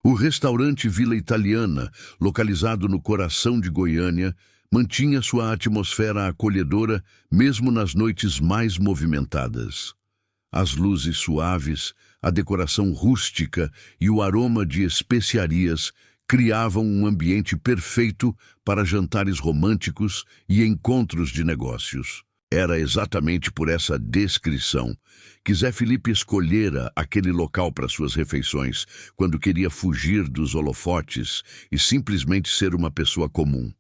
O restaurante Vila Italiana, localizado no coração de Goiânia, mantinha sua atmosfera acolhedora mesmo nas noites mais movimentadas. As luzes suaves, a decoração rústica e o aroma de especiarias criavam um ambiente perfeito para jantares românticos e encontros de negócios. Era exatamente por essa descrição que Zé Felipe escolhera aquele local para suas refeições, quando queria fugir dos holofotes e simplesmente ser uma pessoa comum.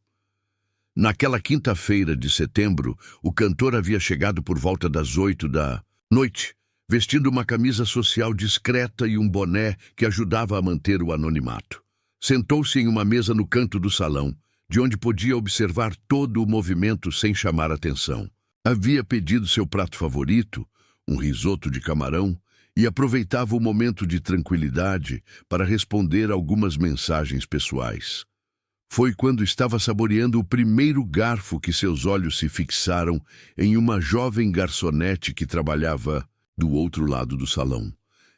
Naquela quinta-feira de setembro, o cantor havia chegado por volta das 8 da noite, vestindo uma camisa social discreta e um boné que ajudava a manter o anonimato. Sentou-se em uma mesa no canto do salão, de onde podia observar todo o movimento sem chamar atenção. Havia pedido seu prato favorito, um risoto de camarão, e aproveitava o momento de tranquilidade para responder algumas mensagens pessoais. Foi quando estava saboreando o primeiro garfo que seus olhos se fixaram em uma jovem garçonete que trabalhava do outro lado do salão.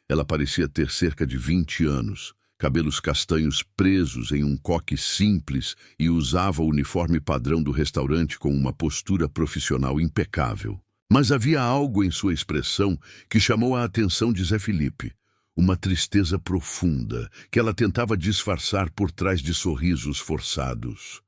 Ela parecia ter cerca de 20 anos, cabelos castanhos presos em um coque simples e usava o uniforme padrão do restaurante com uma postura profissional impecável. Mas havia algo em sua expressão que chamou a atenção de Zé Felipe. Uma tristeza profunda que ela tentava disfarçar por trás de sorrisos forçados.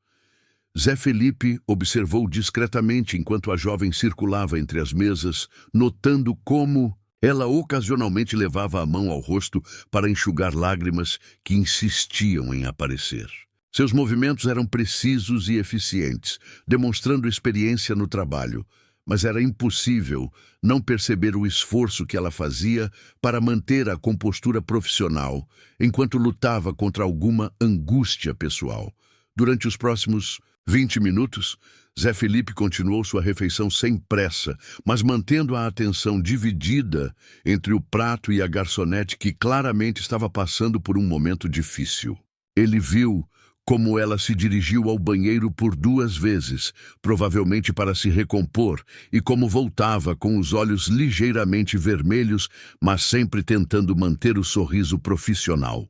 Zé Felipe observou discretamente enquanto a jovem circulava entre as mesas, notando como ela ocasionalmente levava a mão ao rosto para enxugar lágrimas que insistiam em aparecer. Seus movimentos eram precisos e eficientes, demonstrando experiência no trabalho, mas era impossível não perceber o esforço que ela fazia para manter a compostura profissional, enquanto lutava contra alguma angústia pessoal. Durante os próximos 20 minutos, Zé Felipe continuou sua refeição sem pressa, mas mantendo a atenção dividida entre o prato e a garçonete que claramente estava passando por um momento difícil. Ele viu como ela se dirigiu ao banheiro por 2 vezes, provavelmente para se recompor, e como voltava com os olhos ligeiramente vermelhos, mas sempre tentando manter o sorriso profissional.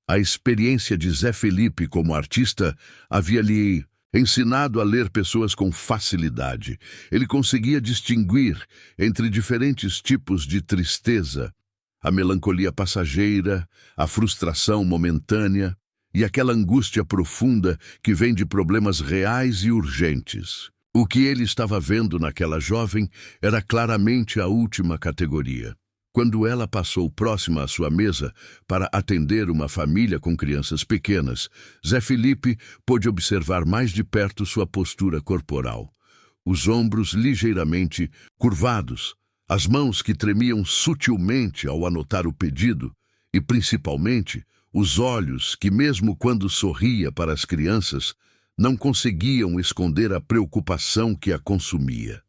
A experiência de Zé Felipe como artista havia lhe ensinado a ler pessoas com facilidade. Ele conseguia distinguir entre diferentes tipos de tristeza, a melancolia passageira, a frustração momentânea e aquela angústia profunda que vem de problemas reais e urgentes. O que ele estava vendo naquela jovem era claramente a última categoria. Quando ela passou próxima à sua mesa para atender uma família com crianças pequenas, Zé Felipe pôde observar mais de perto sua postura corporal. Os ombros ligeiramente curvados, as mãos que tremiam sutilmente ao anotar o pedido e, principalmente, os olhos que, mesmo quando sorria para as crianças, não conseguiam esconder a preocupação que a consumia.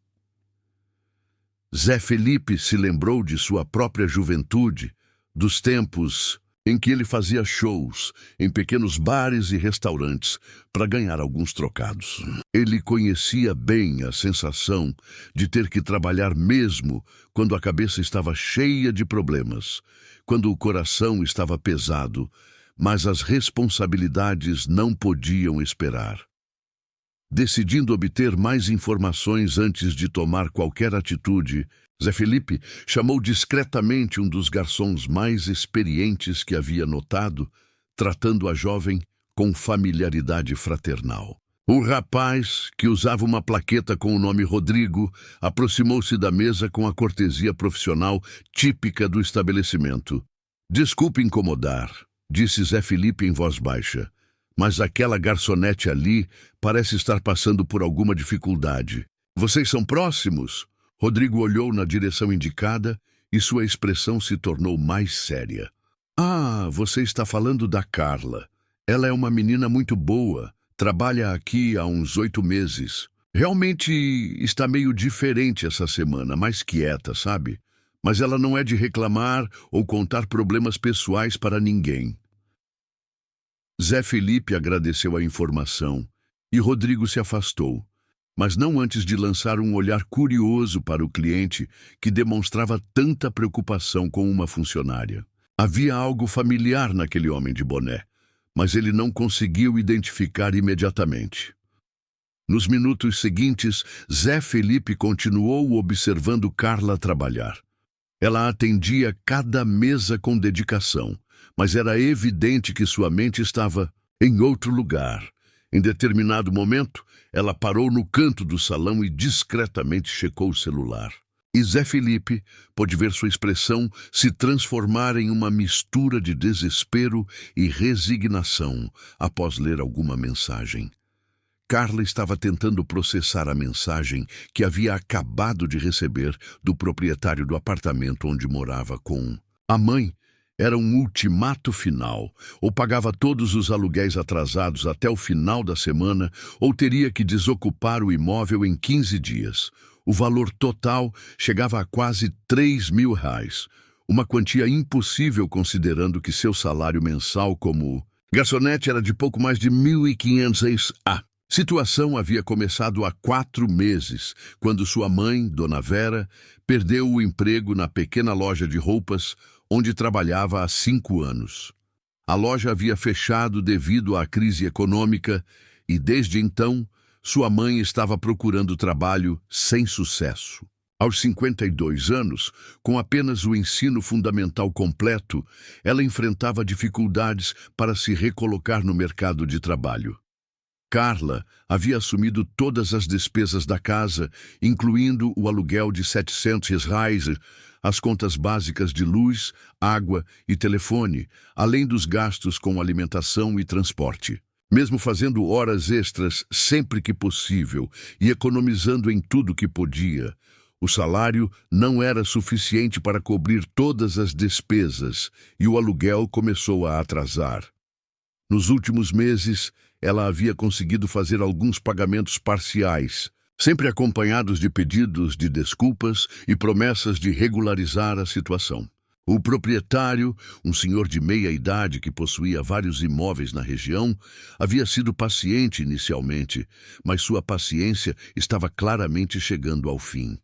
Zé Felipe se lembrou de sua própria juventude, dos tempos em que ele fazia shows em pequenos bares e restaurantes para ganhar alguns trocados. Ele conhecia bem a sensação de ter que trabalhar mesmo quando a cabeça estava cheia de problemas, quando o coração estava pesado, mas as responsabilidades não podiam esperar. Decidindo obter mais informações antes de tomar qualquer atitude, Zé Felipe chamou discretamente um dos garçons mais experientes que havia notado, tratando a jovem com familiaridade fraternal. O rapaz, que usava uma plaqueta com o nome Rodrigo, aproximou-se da mesa com a cortesia profissional típica do estabelecimento. "Desculpe incomodar", disse Zé Felipe em voz baixa, "mas aquela garçonete ali parece estar passando por alguma dificuldade. Vocês são próximos?" Rodrigo olhou na direção indicada e sua expressão se tornou mais séria. "Ah, você está falando da Carla. Ela é uma menina muito boa. Trabalha aqui há uns 8 meses. Realmente está meio diferente essa semana, mais quieta, sabe? Mas ela não é de reclamar ou contar problemas pessoais para ninguém." Zé Felipe agradeceu a informação e Rodrigo se afastou, mas não antes de lançar um olhar curioso para o cliente que demonstrava tanta preocupação com uma funcionária. Havia algo familiar naquele homem de boné, mas ele não conseguiu identificar imediatamente. Nos minutos seguintes, Zé Felipe continuou observando Carla trabalhar. Ela atendia cada mesa com dedicação, mas era evidente que sua mente estava em outro lugar. Em determinado momento, ela parou no canto do salão e discretamente checou o celular. E Zé Felipe pôde ver sua expressão se transformar em uma mistura de desespero e resignação após ler alguma mensagem. Carla estava tentando processar a mensagem que havia acabado de receber do proprietário do apartamento onde morava com a mãe. Era um ultimato final. Ou pagava todos os aluguéis atrasados até o final da semana, ou teria que desocupar o imóvel em 15 dias. O valor total chegava a quase R$ 3.000, uma quantia impossível considerando que seu salário mensal como garçonete era de pouco mais de R$ 1.500. A situação havia começado há 4 meses, quando sua mãe, Dona Vera, perdeu o emprego na pequena loja de roupas onde trabalhava há 5 anos. A loja havia fechado devido à crise econômica e, desde então, sua mãe estava procurando trabalho sem sucesso. Aos 52 anos, com apenas o ensino fundamental completo, ela enfrentava dificuldades para se recolocar no mercado de trabalho. Carla havia assumido todas as despesas da casa, incluindo o aluguel de R$ 700, as contas básicas de luz, água e telefone, além dos gastos com alimentação e transporte. Mesmo fazendo horas extras sempre que possível e economizando em tudo que podia, o salário não era suficiente para cobrir todas as despesas e o aluguel começou a atrasar. Nos últimos meses, ela havia conseguido fazer alguns pagamentos parciais, sempre acompanhados de pedidos de desculpas e promessas de regularizar a situação. O proprietário, um senhor de meia-idade que possuía vários imóveis na região, havia sido paciente inicialmente, mas sua paciência estava claramente chegando ao fim.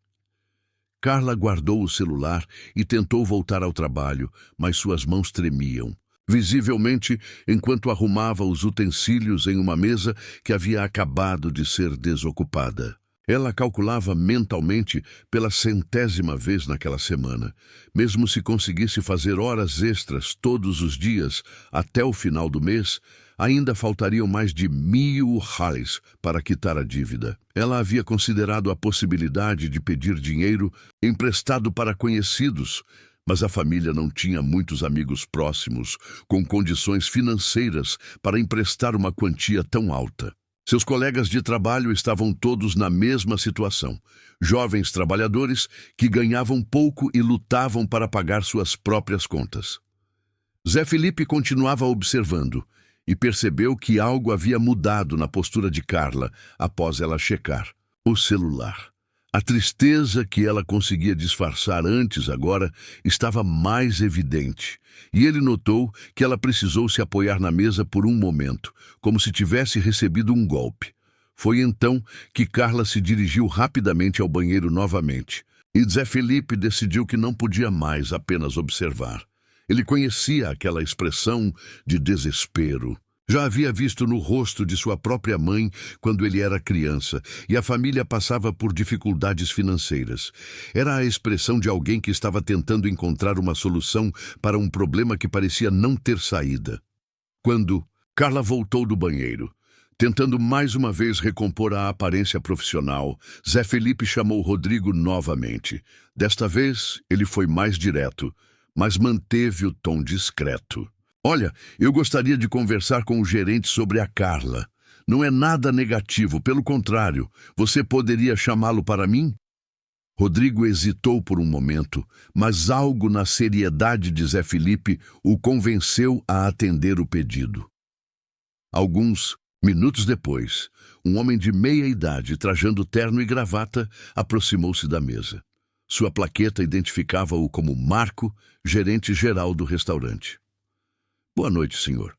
Carla guardou o celular e tentou voltar ao trabalho, mas suas mãos tremiam, visivelmente enquanto arrumava os utensílios em uma mesa que havia acabado de ser desocupada. Ela calculava mentalmente pela 100ª vez naquela semana. Mesmo se conseguisse fazer horas extras todos os dias até o final do mês, ainda faltariam mais de R$ 1.000 para quitar a dívida. Ela havia considerado a possibilidade de pedir dinheiro emprestado para conhecidos, mas a família não tinha muitos amigos próximos com condições financeiras para emprestar uma quantia tão alta. Seus colegas de trabalho estavam todos na mesma situação. Jovens trabalhadores que ganhavam pouco e lutavam para pagar suas próprias contas. Zé Felipe continuava observando e percebeu que algo havia mudado na postura de Carla após ela checar o celular. A tristeza que ela conseguia disfarçar antes agora estava mais evidente, e ele notou que ela precisou se apoiar na mesa por um momento, como se tivesse recebido um golpe. Foi então que Carla se dirigiu rapidamente ao banheiro novamente, e Zé Felipe decidiu que não podia mais apenas observar. Ele conhecia aquela expressão de desespero. Já havia visto no rosto de sua própria mãe quando ele era criança e a família passava por dificuldades financeiras. Era a expressão de alguém que estava tentando encontrar uma solução para um problema que parecia não ter saída. Quando Carla voltou do banheiro, tentando mais uma vez recompor a aparência profissional, Zé Felipe chamou Rodrigo novamente. Desta vez, ele foi mais direto, mas manteve o tom discreto. Olha, eu gostaria de conversar com o gerente sobre a Carla. Não é nada negativo, pelo contrário. Você poderia chamá-lo para mim? Rodrigo hesitou por um momento, mas algo na seriedade de Zé Felipe o convenceu a atender o pedido. Alguns minutos depois, um homem de meia-idade, trajando terno e gravata, aproximou-se da mesa. Sua plaqueta identificava-o como Marco, gerente-geral do restaurante. Boa noite, senhor.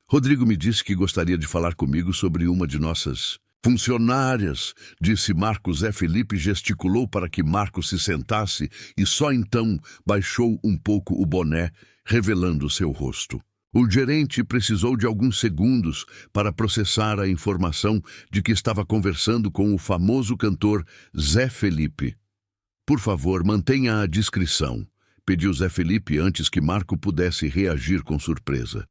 Rodrigo me disse que gostaria de falar comigo sobre uma de nossas Funcionárias, disse Marco. Zé Felipe gesticulou para que Marco se sentasse e só então baixou um pouco o boné, revelando seu rosto. O gerente precisou de alguns segundos para processar a informação de que estava conversando com o famoso cantor Zé Felipe. Por favor, mantenha a discrição, pediu Zé Felipe antes que Marco pudesse reagir com surpresa.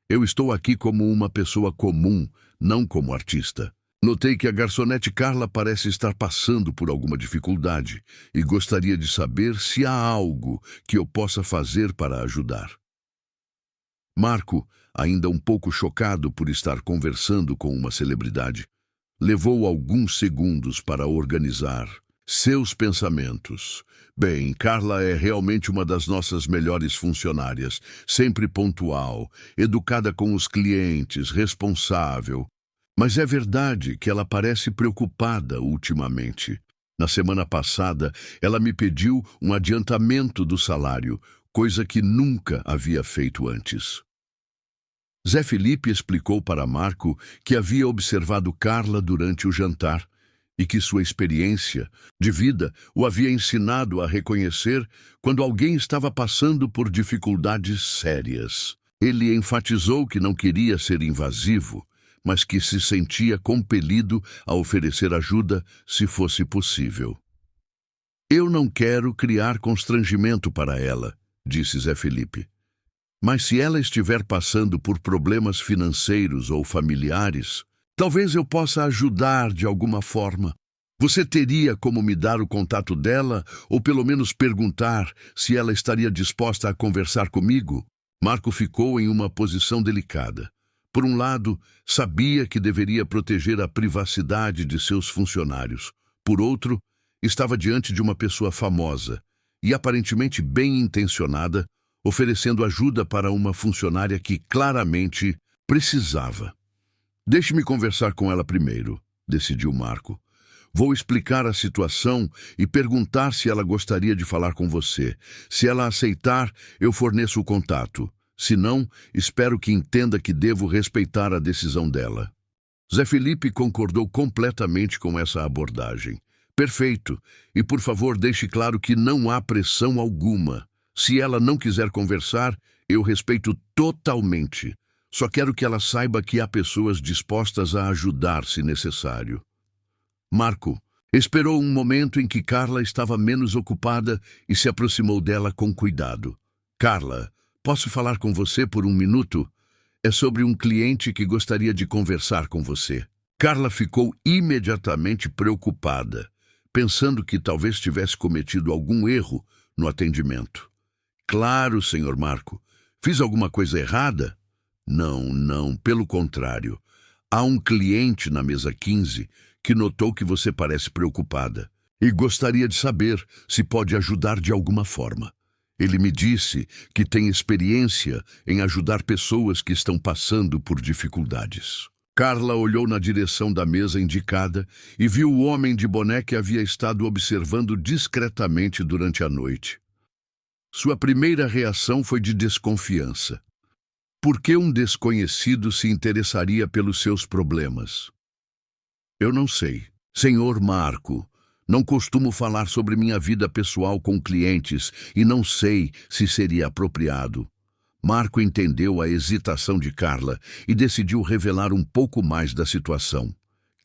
Eu estou aqui como uma pessoa comum, não como artista. Notei que a garçonete Carla parece estar passando por alguma dificuldade e gostaria de saber se há algo que eu possa fazer para ajudar. Marco, ainda um pouco chocado por estar conversando com uma celebridade, levou alguns segundos para organizar seus pensamentos. Bem, Carla é realmente uma das nossas melhores funcionárias, sempre pontual, educada com os clientes, responsável. Mas é verdade que ela parece preocupada ultimamente. Na semana passada, ela me pediu um adiantamento do salário, coisa que nunca havia feito antes. Zé Felipe explicou para Marco que havia observado Carla durante o jantar e que sua experiência de vida o havia ensinado a reconhecer quando alguém estava passando por dificuldades sérias. Ele enfatizou que não queria ser invasivo, mas que se sentia compelido a oferecer ajuda se fosse possível. Eu não quero criar constrangimento para ela, disse Zé Felipe. Mas se ela estiver passando por problemas financeiros ou familiares, talvez eu possa ajudar de alguma forma. Você teria como me dar o contato dela ou pelo menos perguntar se ela estaria disposta a conversar comigo? Marco ficou em uma posição delicada. Por um lado, sabia que deveria proteger a privacidade de seus funcionários. Por outro, estava diante de uma pessoa famosa e aparentemente bem intencionada, oferecendo ajuda para uma funcionária que claramente precisava. Deixe-me conversar com ela primeiro, decidiu Marco. Vou explicar a situação e perguntar se ela gostaria de falar com você. Se ela aceitar, eu forneço o contato. Se não, espero que entenda que devo respeitar a decisão dela. Zé Felipe concordou completamente com essa abordagem. Perfeito. E por favor, deixe claro que não há pressão alguma. Se ela não quiser conversar, eu respeito totalmente. Só quero que ela saiba que há pessoas dispostas a ajudar se necessário. Marco esperou um momento em que Carla estava menos ocupada e se aproximou dela com cuidado. Carla, posso falar com você por um minuto? É sobre um cliente que gostaria de conversar com você. Carla ficou imediatamente preocupada, pensando que talvez tivesse cometido algum erro no atendimento. Claro, senhor Marco. Fiz alguma coisa errada? Não, pelo contrário. Há um cliente na mesa 15 que notou que você parece preocupada e gostaria de saber se pode ajudar de alguma forma. Ele me disse que tem experiência em ajudar pessoas que estão passando por dificuldades. Carla olhou na direção da mesa indicada e viu o homem de boné que havia estado observando discretamente durante a noite. Sua primeira reação foi de desconfiança. Por que um desconhecido se interessaria pelos seus problemas? Eu não sei. Senhor Marco, não costumo falar sobre minha vida pessoal com clientes e não sei se seria apropriado. Marco entendeu a hesitação de Carla e decidiu revelar um pouco mais da situação.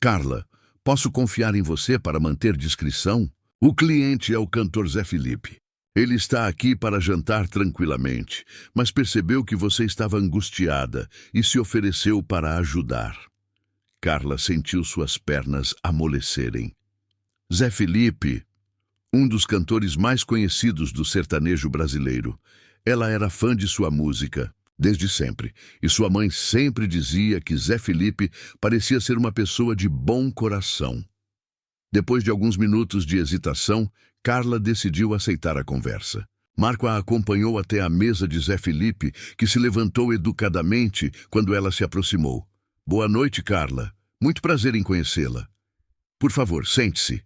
Carla, posso confiar em você para manter discrição? O cliente é o cantor Zé Felipe. Ele está aqui para jantar tranquilamente, mas percebeu que você estava angustiada e se ofereceu para ajudar. Carla sentiu suas pernas amolecerem. Zé Felipe, um dos cantores mais conhecidos do sertanejo brasileiro. Ela era fã de sua música, desde sempre, e sua mãe sempre dizia que Zé Felipe parecia ser uma pessoa de bom coração. Depois de alguns minutos de hesitação, Carla decidiu aceitar a conversa. Marco a acompanhou até a mesa de Zé Felipe, que se levantou educadamente quando ela se aproximou. Boa noite, Carla. Muito prazer em conhecê-la. Por favor, sente-se,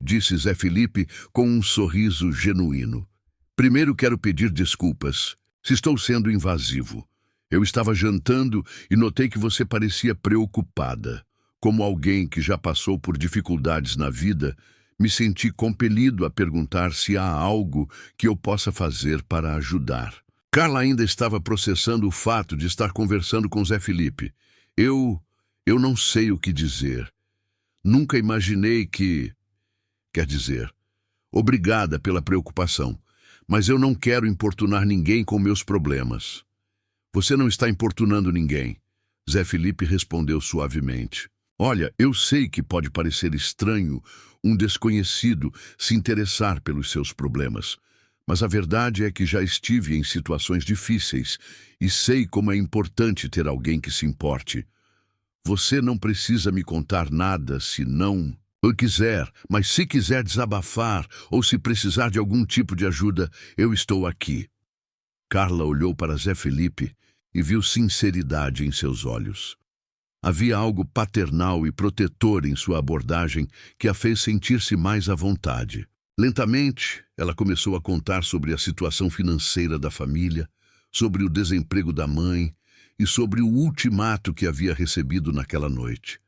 disse Zé Felipe com um sorriso genuíno. Primeiro quero pedir desculpas, se estou sendo invasivo. Eu estava jantando e notei que você parecia preocupada. Como alguém que já passou por dificuldades na vida, me senti compelido a perguntar se há algo que eu possa fazer para ajudar. Carla ainda estava processando o fato de estar conversando com Zé Felipe. Eu não sei o que dizer. Nunca imaginei que... Quer dizer, obrigada pela preocupação, mas eu não quero importunar ninguém com meus problemas. Você não está importunando ninguém. Zé Felipe respondeu suavemente. Olha, eu sei que pode parecer estranho um desconhecido se interessar pelos seus problemas, mas a verdade é que já estive em situações difíceis e sei como é importante ter alguém que se importe. Você não precisa me contar nada se não eu quiser, mas se quiser desabafar ou se precisar de algum tipo de ajuda, eu estou aqui. Carla olhou para Zé Felipe e viu sinceridade em seus olhos. Havia algo paternal e protetor em sua abordagem que a fez sentir-se mais à vontade. Lentamente, ela começou a contar sobre a situação financeira da família, sobre o desemprego da mãe e sobre o ultimato que havia recebido naquela noite.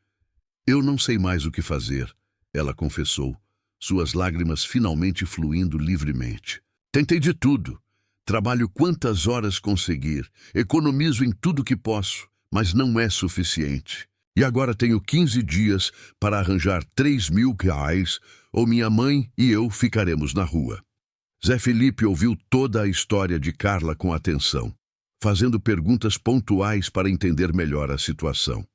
Eu não sei mais o que fazer, ela confessou, suas lágrimas finalmente fluindo livremente. Tentei de tudo. Trabalho quantas horas conseguir, economizo em tudo que posso, mas não é suficiente. E agora tenho 15 dias para arranjar 3.000 reais, ou minha mãe e eu ficaremos na rua. Zé Felipe ouviu toda a história de Carla com atenção, fazendo perguntas pontuais para entender melhor a situação.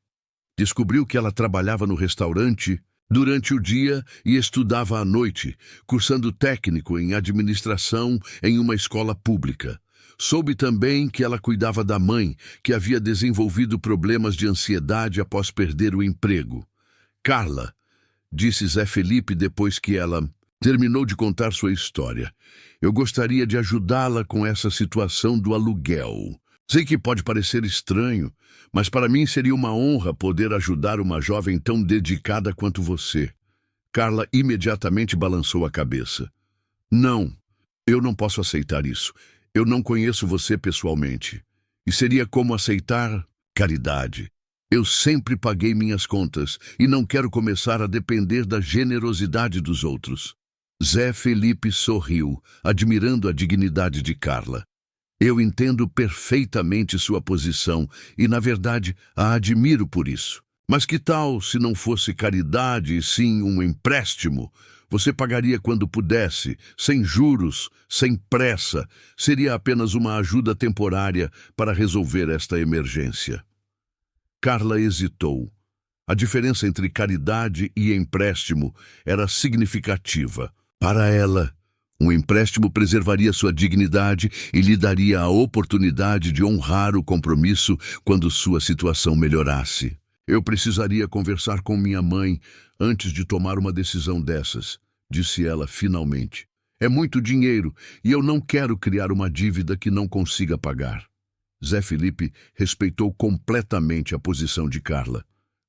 Descobriu que ela trabalhava no restaurante durante o dia e estudava à noite, cursando técnico em administração em uma escola pública. Soube também que ela cuidava da mãe, que havia desenvolvido problemas de ansiedade após perder o emprego. Carla, disse Zé Felipe depois que ela terminou de contar sua história, eu gostaria de ajudá-la com essa situação do aluguel. Sei que pode parecer estranho, mas para mim seria uma honra poder ajudar uma jovem tão dedicada quanto você. Carla imediatamente balançou a cabeça. Não, eu não posso aceitar isso. Eu não conheço você pessoalmente. E seria como aceitar caridade. Eu sempre paguei minhas contas e não quero começar a depender da generosidade dos outros. Zé Felipe sorriu, admirando a dignidade de Carla. Eu entendo perfeitamente sua posição e, na verdade, a admiro por isso. Mas que tal se não fosse caridade e sim um empréstimo? Você pagaria quando pudesse, sem juros, sem pressa. Seria apenas uma ajuda temporária para resolver esta emergência. Carla hesitou. A diferença entre caridade e empréstimo era significativa. Para ela, um empréstimo preservaria sua dignidade e lhe daria a oportunidade de honrar o compromisso quando sua situação melhorasse. Eu precisaria conversar com minha mãe antes de tomar uma decisão dessas, disse ela finalmente. É muito dinheiro e eu não quero criar uma dívida que não consiga pagar. Zé Felipe respeitou completamente a posição de Carla.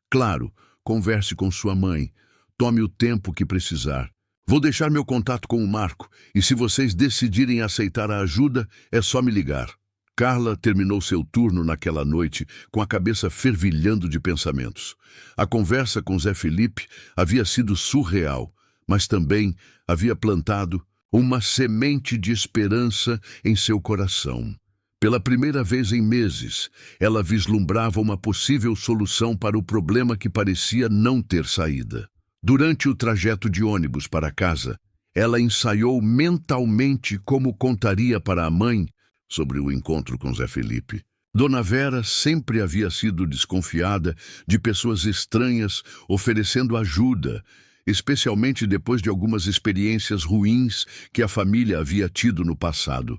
Claro, converse com sua mãe. Tome o tempo que precisar. Vou deixar meu contato com o Marco, e se vocês decidirem aceitar a ajuda, é só me ligar. Carla terminou seu turno naquela noite com a cabeça fervilhando de pensamentos. A conversa com Zé Felipe havia sido surreal, mas também havia plantado uma semente de esperança em seu coração. Pela primeira vez em meses, ela vislumbrava uma possível solução para o problema que parecia não ter saída. Durante o trajeto de ônibus para casa, ela ensaiou mentalmente como contaria para a mãe sobre o encontro com Zé Felipe. Dona Vera sempre havia sido desconfiada de pessoas estranhas oferecendo ajuda, especialmente depois de algumas experiências ruins que a família havia tido no passado.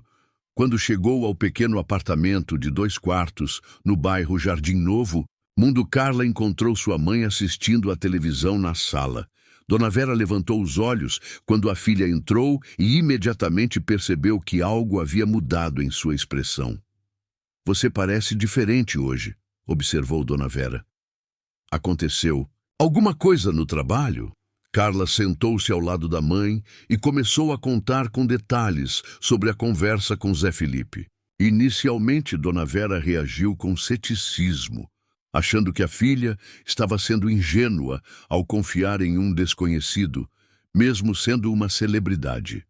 Quando chegou ao pequeno apartamento de 2 quartos no bairro Jardim Novo, Mundo Carla encontrou sua mãe assistindo à televisão na sala. Dona Vera levantou os olhos quando a filha entrou e imediatamente percebeu que algo havia mudado em sua expressão. Você parece diferente hoje, observou Dona Vera. Aconteceu alguma coisa no trabalho? Carla sentou-se ao lado da mãe e começou a contar com detalhes sobre a conversa com Zé Felipe. Inicialmente, Dona Vera reagiu com ceticismo. achando que a filha estava sendo ingênua ao confiar em um desconhecido, mesmo sendo uma celebridade.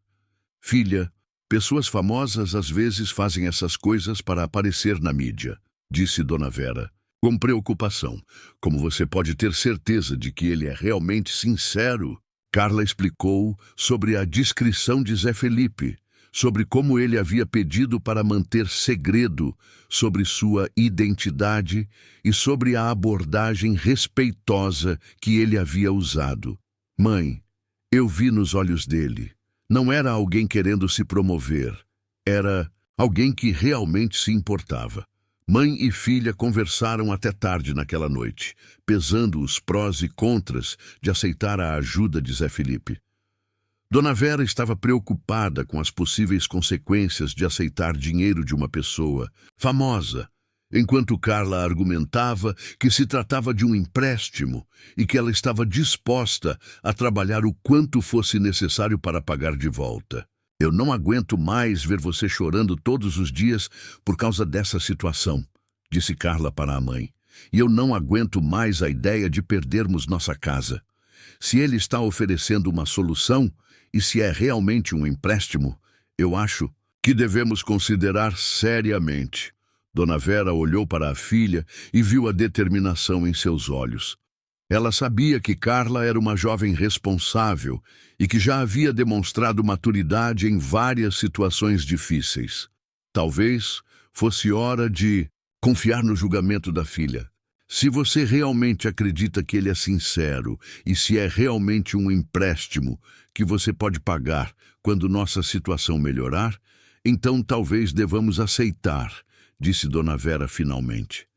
Filha, pessoas famosas às vezes fazem essas coisas para aparecer na mídia, disse Dona Vera, com preocupação. Como você pode ter certeza de que ele é realmente sincero? Carla explicou sobre a discrição de Zé Felipe, sobre como ele havia pedido para manter segredo sobre sua identidade e sobre a abordagem respeitosa que ele havia usado. Mãe, eu vi nos olhos dele. Não era alguém querendo se promover. Era alguém que realmente se importava. Mãe e filha conversaram até tarde naquela noite, pesando os prós e contras de aceitar a ajuda de Zé Felipe. Dona Vera estava preocupada com as possíveis consequências de aceitar dinheiro de uma pessoa famosa, enquanto Carla argumentava que se tratava de um empréstimo e que ela estava disposta a trabalhar o quanto fosse necessário para pagar de volta. Eu não aguento mais ver você chorando todos os dias por causa dessa situação, disse Carla para a mãe. E eu não aguento mais a ideia de perdermos nossa casa. Se ele está oferecendo uma solução, e se é realmente um empréstimo, eu acho que devemos considerar seriamente. Dona Vera olhou para a filha e viu a determinação em seus olhos. Ela sabia que Carla era uma jovem responsável e que já havia demonstrado maturidade em várias situações difíceis. Talvez fosse hora de confiar no julgamento da filha. Se você realmente acredita que ele é sincero e se é realmente um empréstimo que você pode pagar quando nossa situação melhorar, então talvez devamos aceitar, disse Dona Vera finalmente.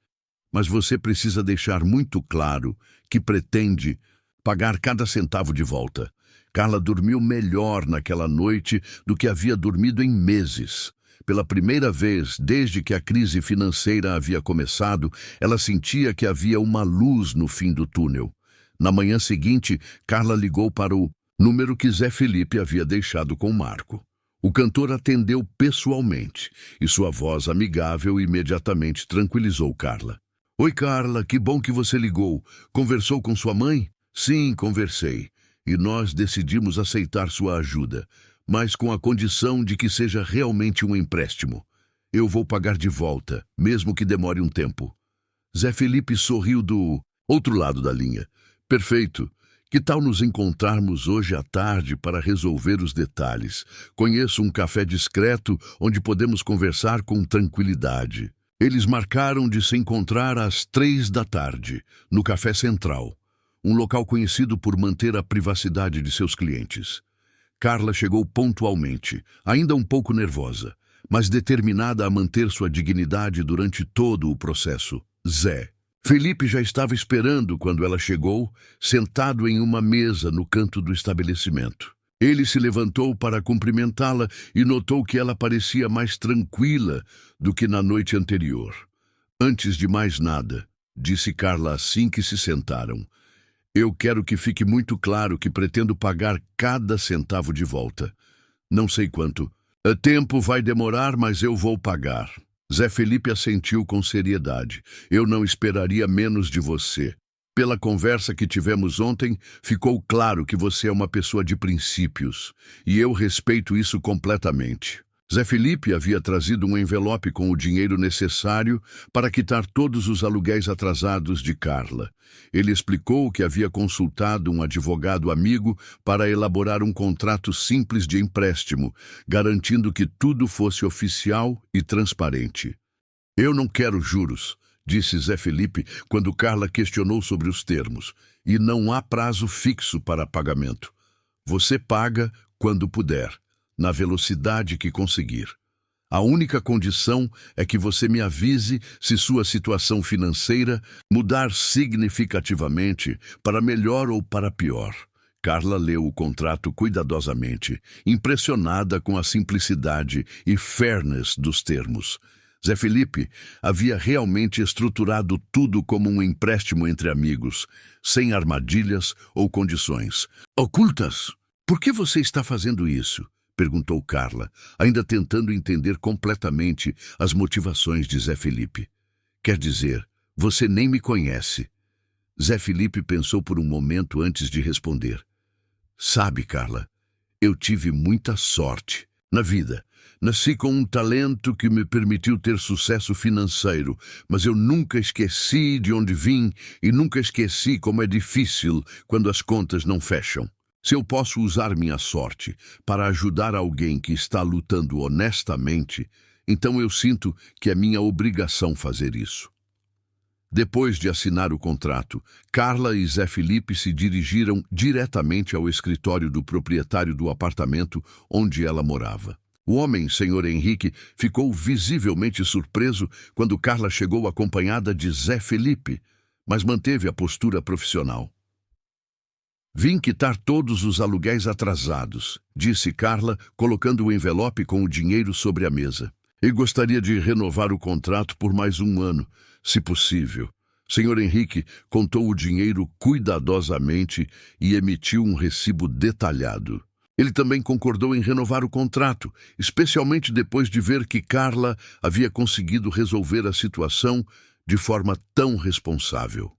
Mas você precisa deixar muito claro que pretende pagar cada centavo de volta. Carla dormiu melhor naquela noite do que havia dormido em meses. Pela primeira vez desde que a crise financeira havia começado, ela sentia que havia uma luz no fim do túnel. Na manhã seguinte, Carla ligou para o número que Zé Felipe havia deixado com Marco. O cantor atendeu pessoalmente e sua voz amigável imediatamente tranquilizou Carla. Oi, Carla, que bom que você ligou. Conversou com sua mãe? Sim, conversei. E nós decidimos aceitar sua ajuda, mas com a condição de que seja realmente um empréstimo. Eu vou pagar de volta, mesmo que demore um tempo. Zé Felipe sorriu do outro lado da linha. Perfeito. Que tal nos encontrarmos hoje à tarde para resolver os detalhes? Conheço um café discreto onde podemos conversar com tranquilidade. Eles marcaram de se encontrar às 15h, no Café Central, um local conhecido por manter a privacidade de seus clientes. Carla chegou pontualmente, ainda um pouco nervosa, mas determinada a manter sua dignidade durante todo o processo. Zé Felipe já estava esperando quando ela chegou, sentado em uma mesa no canto do estabelecimento. Ele se levantou para cumprimentá-la e notou que ela parecia mais tranquila do que na noite anterior. Antes de mais nada, disse Carla assim que se sentaram, eu quero que fique muito claro que pretendo pagar cada centavo de volta. Não sei quanto. O tempo vai demorar, mas eu vou pagar. Zé Felipe assentiu com seriedade. Eu não esperaria menos de você. Pela conversa que tivemos ontem, ficou claro que você é uma pessoa de princípios, e eu respeito isso completamente. Zé Felipe havia trazido um envelope com o dinheiro necessário para quitar todos os aluguéis atrasados de Carla. Ele explicou que havia consultado um advogado amigo para elaborar um contrato simples de empréstimo, garantindo que tudo fosse oficial e transparente. Eu não quero juros, disse Zé Felipe quando Carla questionou sobre os termos, e não há prazo fixo para pagamento. Você paga quando puder, na velocidade que conseguir. A única condição é que você me avise se sua situação financeira mudar significativamente para melhor ou para pior. Carla leu o contrato cuidadosamente, impressionada com a simplicidade e fairness dos termos. Zé Felipe havia realmente estruturado tudo como um empréstimo entre amigos, sem armadilhas ou condições ocultas. Por que você está fazendo isso? Perguntou Carla, ainda tentando entender completamente as motivações de Zé Felipe. Quer dizer, Você nem me conhece. Zé Felipe pensou por um momento antes de responder. Sabe, Carla, eu tive muita sorte na vida. Nasci com um talento que me permitiu ter sucesso financeiro, mas eu nunca esqueci de onde vim e nunca esqueci como é difícil quando as contas não fecham. Se eu posso usar minha sorte para ajudar alguém que está lutando honestamente, então eu sinto que é minha obrigação fazer isso. Depois de assinar o contrato, Carla e Zé Felipe se dirigiram diretamente ao escritório do proprietário do apartamento onde ela morava. O homem, Sr. Henrique, ficou visivelmente surpreso quando Carla chegou acompanhada de Zé Felipe, mas manteve a postura profissional. Vim quitar todos os aluguéis atrasados, disse Carla, colocando o envelope com o dinheiro sobre a mesa. E gostaria de renovar o contrato por mais um ano, se possível. Sr. Henrique contou o dinheiro cuidadosamente e emitiu um recibo detalhado. Ele também concordou em renovar o contrato, especialmente depois de ver que Carla havia conseguido resolver a situação de forma tão responsável.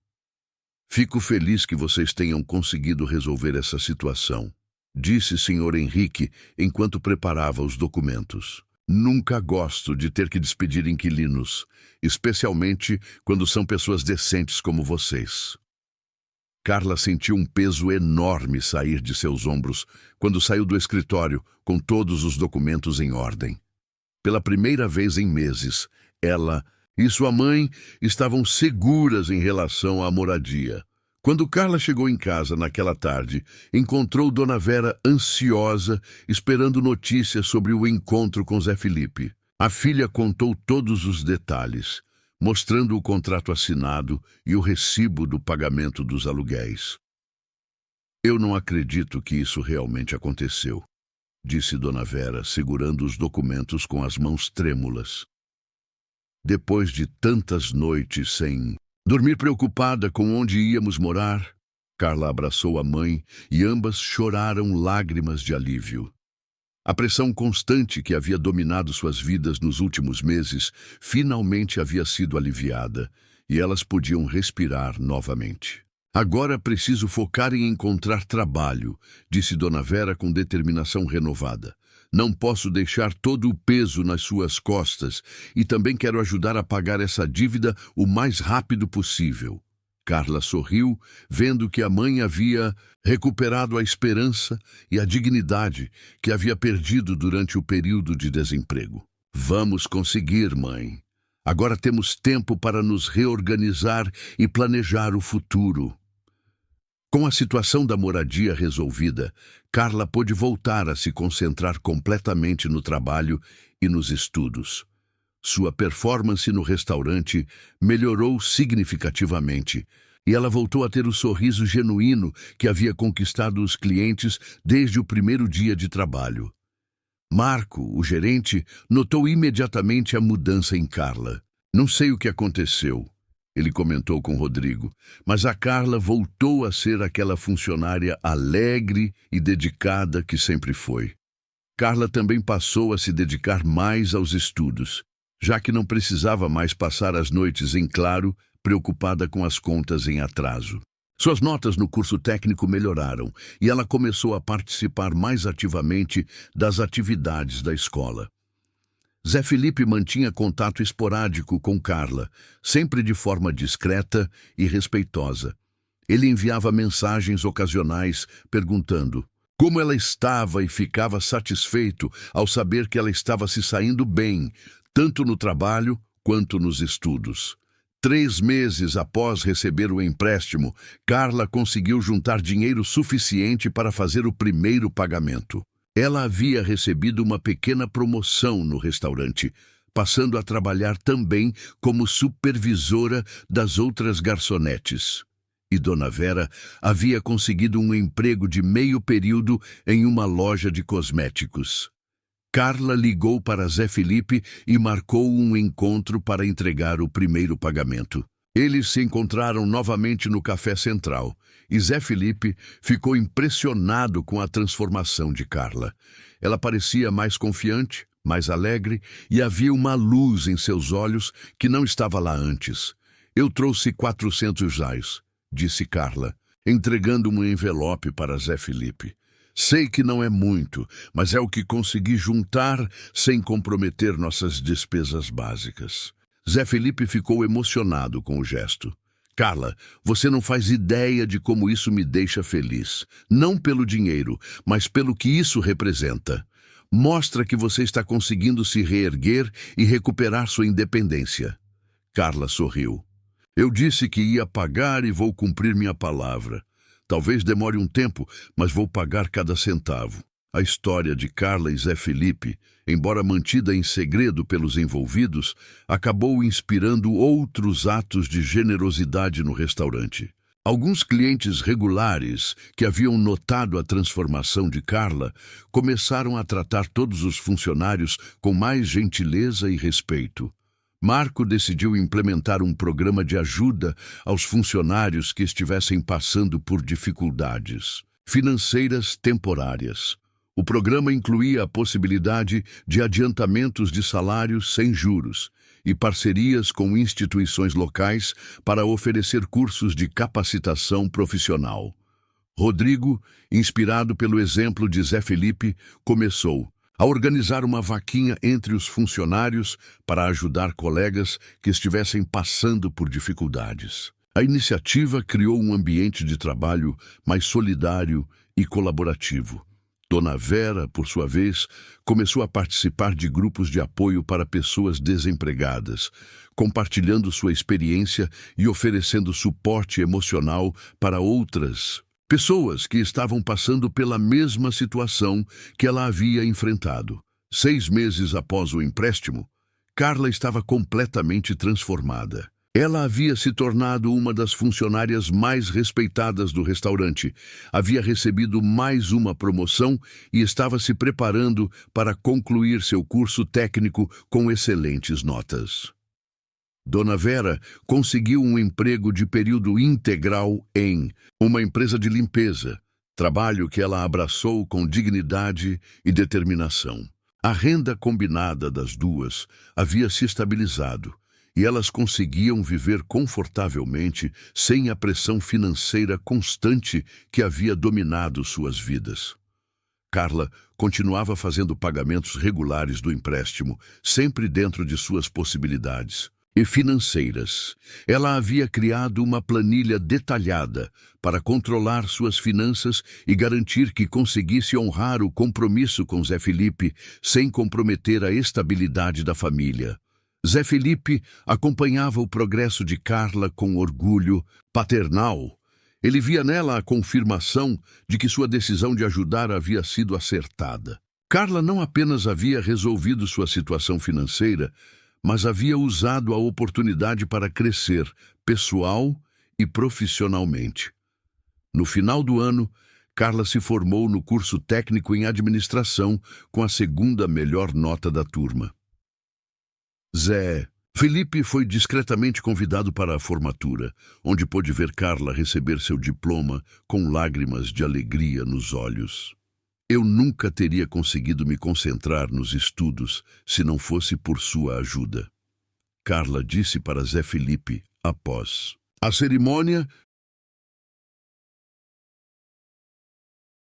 Fico feliz que vocês tenham conseguido resolver essa situação, disse Sr. Henrique enquanto preparava os documentos. Nunca gosto de ter que despedir inquilinos, especialmente quando são pessoas decentes como vocês. Carla sentiu um peso enorme sair de seus ombros quando saiu do escritório com todos os documentos em ordem. Pela primeira vez em meses, ela e sua mãe estavam seguras em relação à moradia. Quando Carla chegou em casa naquela tarde, encontrou Dona Vera ansiosa, esperando notícias sobre o encontro com Zé Felipe. A filha contou todos os detalhes, mostrando o contrato assinado e o recibo do pagamento dos aluguéis. Eu não acredito que isso realmente aconteceu, disse Dona Vera, segurando os documentos com as mãos trêmulas. Depois de tantas noites sem dormir preocupada com onde íamos morar, Carla abraçou a mãe e ambas choraram lágrimas de alívio. A pressão constante que havia dominado suas vidas nos últimos meses finalmente havia sido aliviada e elas podiam respirar novamente. Agora preciso focar em encontrar trabalho, disse Dona Vera com determinação renovada. Não posso deixar todo o peso nas suas costas e também quero ajudar a pagar essa dívida o mais rápido possível. Carla sorriu, vendo que a mãe havia recuperado a esperança e a dignidade que havia perdido durante o período de desemprego. Vamos conseguir, mãe. Agora temos tempo para nos reorganizar e planejar o futuro. Com a situação da moradia resolvida, Carla pôde voltar a se concentrar completamente no trabalho e nos estudos. Sua performance no restaurante melhorou significativamente e ela voltou a ter o sorriso genuíno que havia conquistado os clientes desde o primeiro dia de trabalho. Marco, o gerente, notou imediatamente a mudança em Carla. Não sei o que aconteceu, ele comentou com Rodrigo, mas a Carla voltou a ser aquela funcionária alegre e dedicada que sempre foi. Carla também passou a se dedicar mais aos estudos, já que não precisava mais passar as noites em claro, preocupada com as contas em atraso. Suas notas no curso técnico melhoraram e ela começou a participar mais ativamente das atividades da escola. Zé Felipe mantinha contato esporádico com Carla, sempre de forma discreta e respeitosa. Ele enviava mensagens ocasionais perguntando como ela estava e ficava satisfeito ao saber que ela estava se saindo bem, tanto no trabalho quanto nos estudos. 3 meses após receber o empréstimo, Carla conseguiu juntar dinheiro suficiente para fazer o primeiro pagamento. Ela havia recebido uma pequena promoção no restaurante, passando a trabalhar também como supervisora das outras garçonetes. E Dona Vera havia conseguido um emprego de meio período em uma loja de cosméticos. Carla ligou para Zé Felipe e marcou um encontro para entregar o primeiro pagamento. Eles se encontraram novamente no Café Central e Zé Felipe ficou impressionado com a transformação de Carla. Ela parecia mais confiante, mais alegre e havia uma luz em seus olhos que não estava lá antes. Eu trouxe 400 reais, disse Carla, entregando um envelope para Zé Felipe. Sei que não é muito, mas é o que consegui juntar sem comprometer nossas despesas básicas. Zé Felipe ficou emocionado com o gesto. Carla, você não faz ideia de como isso me deixa feliz. Não pelo dinheiro, mas pelo que isso representa. Mostra que você está conseguindo se reerguer e recuperar sua independência. Carla sorriu. Eu disse que ia pagar e vou cumprir minha palavra. Talvez demore um tempo, mas vou pagar cada centavo. A história de Carla e Zé Felipe, embora mantida em segredo pelos envolvidos, acabou inspirando outros atos de generosidade no restaurante. Alguns clientes regulares, que haviam notado a transformação de Carla, começaram a tratar todos os funcionários com mais gentileza e respeito. Marco decidiu implementar um programa de ajuda aos funcionários que estivessem passando por dificuldades financeiras temporárias. O programa incluía a possibilidade de adiantamentos de salários sem juros e parcerias com instituições locais para oferecer cursos de capacitação profissional. Rodrigo, inspirado pelo exemplo de Zé Felipe, começou a organizar uma vaquinha entre os funcionários para ajudar colegas que estivessem passando por dificuldades. A iniciativa criou um ambiente de trabalho mais solidário e colaborativo. Dona Vera, por sua vez, começou a participar de grupos de apoio para pessoas desempregadas, compartilhando sua experiência e oferecendo suporte emocional para outras pessoas que estavam passando pela mesma situação que ela havia enfrentado. 6 meses após o empréstimo, Carla estava completamente transformada. Ela havia se tornado uma das funcionárias mais respeitadas do restaurante, havia recebido mais uma promoção e estava se preparando para concluir seu curso técnico com excelentes notas. Dona Vera conseguiu um emprego de período integral em uma empresa de limpeza, trabalho que ela abraçou com dignidade e determinação. A renda combinada das duas havia se estabilizado e elas conseguiam viver confortavelmente sem a pressão financeira constante que havia dominado suas vidas. Carla continuava fazendo pagamentos regulares do empréstimo, sempre dentro de suas possibilidades e financeiras. Ela havia criado uma planilha detalhada para controlar suas finanças e garantir que conseguisse honrar o compromisso com Zé Felipe sem comprometer a estabilidade da família. Zé Felipe acompanhava o progresso de Carla com orgulho paternal. Ele via nela a confirmação de que sua decisão de ajudar havia sido acertada. Carla não apenas havia resolvido sua situação financeira, mas havia usado a oportunidade para crescer pessoal e profissionalmente. No final do ano, Carla se formou no curso técnico em administração com a segunda melhor nota da turma. Zé Felipe foi discretamente convidado para a formatura, onde pôde ver Carla receber seu diploma com lágrimas de alegria nos olhos. Eu nunca teria conseguido me concentrar nos estudos se não fosse por sua ajuda. Carla disse para Zé Felipe após a cerimônia,